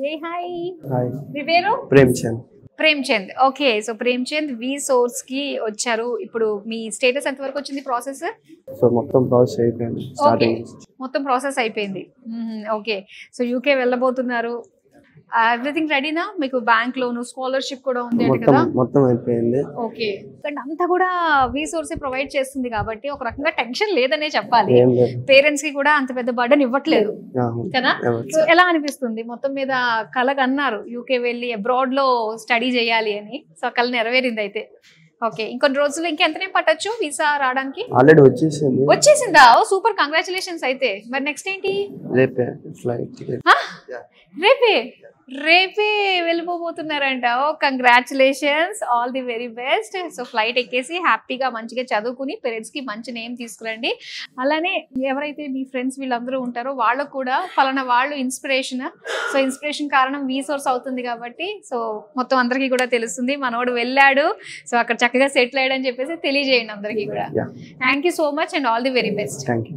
Hey, hi. Hi మీ పేరు? Prem Chand. Prem Chand. Okay, so Prem Chand V source కి వచ్చారు. ఇప్పుడు మీ స్టేటస్ ఎంత వరకు వచ్చింది ప్రాసెస్? సో మొత్తం ప్రాసెస్ అయిపోయింది, ఓకే, స్టార్టింగ్. మొత్తం ప్రాసెస్ అయిపోయింది. ఓకే, సో యూకే వెళ్ళబోతున్నారు. ఎవ్రీథింగ్ రెడీనా? మీకు బ్యాంక్ లోన్, స్కాలర్షిప్ కూడా ఉంది అంటే మొత్తం కదా? మొత్తం అయిపోయింది. ఓకే, అంతా కూడా వి సోర్స్ ప్రొవైడ్ చేస్తుంది కాబట్టి ఒక రకంగా టెన్షన్ లేదనే చెప్పాలి. ఏం లేదు. పేరెంట్స్ కి కూడా అంత పెద్ద బర్డెన్ ఇవ్వట్లేదు కదా? ఎవరు? సో ఎలా అనిపిస్తుంది? మొత్తం మీద కలగన్నారు యూకే వెళ్ళి అబ్రాడ్ లో స్టడీ చేయాలి అని. సో కళ నెరవేరింది అయితే. ఓకే, ఇంకొన్ని రోజులు ఇంకెంత టైం పట్టొచ్చు వీసా రావడానికి? ఆల్రెడీ వచ్చేసింది. వచ్చేసిందా? Oh super, congratulations. అయితే మరి నెక్స్ట్ ఏంటి? రేపే ఫ్లైట్. రేపే రేపే వెళ్ళిపోబోతున్నారంట. Oh congratulations, all the very best. So flight ఎక్కేసి హ్యాపీగా మంచిగా చదువుకుని పేరెంట్స్ కి మంచి నేమ్ తీసుకురండి. అలానే ఎవరైతే మీ ఫ్రెండ్స్ వీళ్ళందరూ ఉంటారో వాళ్ళకు కూడా ఫలానా వాళ్ళు ఇన్స్పిరేషన్. సో ఇన్స్పిరేషన్ కారణం వి సోర్స్ అవుతుంది కాబట్టి సో మొత్తం అందరికీ కూడా తెలుస్తుంది మనోడు వెళ్ళాడు, సో అక్కడ చక్కగా సెటిల్ అయ్యాడని చెప్పేసి తెలియజేయండి అందరికీ కూడా. Thank you so much and all the very best. Thank you.